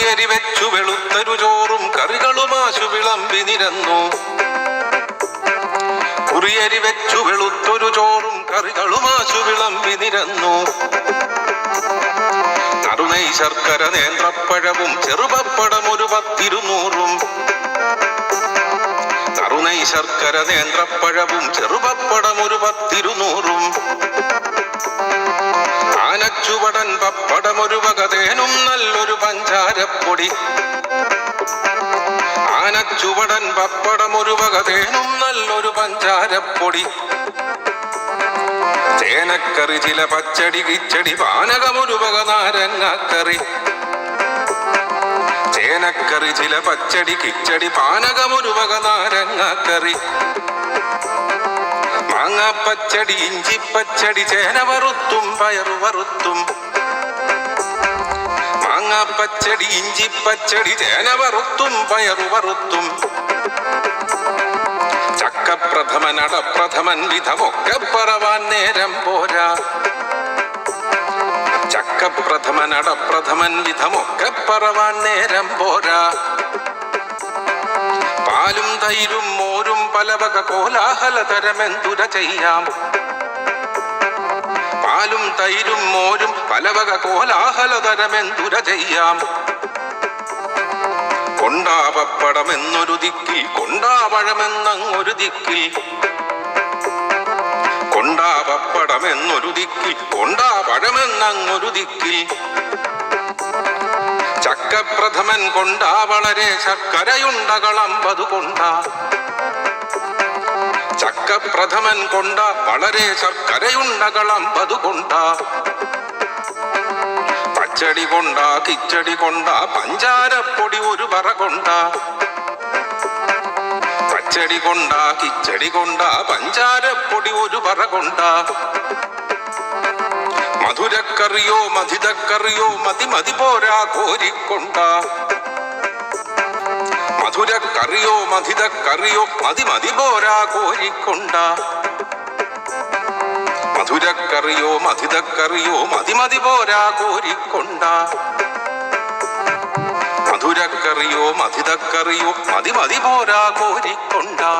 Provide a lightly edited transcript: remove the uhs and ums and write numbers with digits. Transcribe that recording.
കുറിയരി വെച്ചു വെളുത്തൊരു ചോറും കറികളുമാശു വിളമ്പി നിരന്നു. കുറിയരി വെച്ചു വെളുത്തൊരു ചോറും കറികളുമാശു വിളമ്പി നിരന്നു. നറുനെയ് ശർക്കര നേന്ത്രപ്പഴവും ചെറുപപ്പടമൊരു 10-200. നറുനെയ് ശർക്കര നേന്ത്രപ്പഴവും ചെറുപപ്പടമൊരു 10-200. ആനച്ചുവടൻ പപ്പടമൊരു വകതേനും നല്ലൊരു പഞ്ചാരപ്പൊടി. ആനച്ചുവടൻ പപ്പടമൊരു വകതേനും നല്ലൊരു പഞ്ചാരപ്പൊടി. ചേനക്കറി ചില പച്ചടി കിച്ചടി പാനകമൊരു വക നാരങ്ങാക്കറി. ചേനക്കറി ചില പച്ചടി കിച്ചടി പാനകമൊരു വക നാരങ്ങാക്കറി. മാങ്ങാപ്പച്ചടി ഇഞ്ചിപ്പച്ചടി ചേന വറുത്തും പയറു വറുത്തും. മാങ്ങാപ്പച്ചടി ഇഞ്ചിപ്പച്ചടി ചേന വറുത്തും പയറു വറുത്തും. ചക്കപ്രഥമൻ അടപ്രഥമൻ വിധമൊക്കെ പറവാൻ നേരം പോരാ. ചക്കപ്രഥമൻ അടപ്രഥമൻ വിധമൊക്കെ പറവാൻ നേരം പോരാ. പാലും തൈരും മോരും പലവക കോലാഹലതരമെന്തുര ചെയ്യാം. പാലും തൈരും മോരും പലവക കോലാഹലതരമെന്തുര ചെയ്യാം. കൊണ്ടാപപ്പടമെന്നൊരു ദിക്കിൽ കൊണ്ടാപഴമെന്നങ്ങൊരു ദിക്കിൽ. കൊണ്ടാപപ്പടമെന്നൊരു ദിക്കിൽ കൊണ്ടാപഴമെന്നങ്ങൊരു ദിക്കിൽ. ചക്കപ്രഥമൻ കൊണ്ടാ വളരെ ശർക്കരയുണ്ടകൾ 50 കൊണ്ടാ. ചക്കപ്രഥമൻ കൊണ്ടാ വളരെ ശർക്കരയുണ്ടകൾ 50 കൊണ്ടാ. പച്ചടി കൊണ്ടാ കിച്ചടി കൊണ്ടാ പഞ്ചാരപ്പൊടി ഒരു പറ കൊണ്ടാ. പച്ചടി കൊണ്ടാ കിച്ചടി കൊണ്ടാ പഞ്ചാരപ്പൊടി ഒരു പറ കൊണ്ടാ. മധുരക്കറിയോ മധിതക്കറിയോ മതി പോരാ കോരിക്കൊണ്ടാ. മധുരക്കറിയോ മധിതക്കറിയോ മതി പോരാ കോരിക്കൊണ്ടാ. മധുരക്കറിയോ മധിതക്കറിയോ മതി പോരാ കോരിക്കൊണ്ടാ. മധുരക്കറിയോ മധിതക്കറിയോ മതി പോരാ കോരിക്കൊണ്ടാ.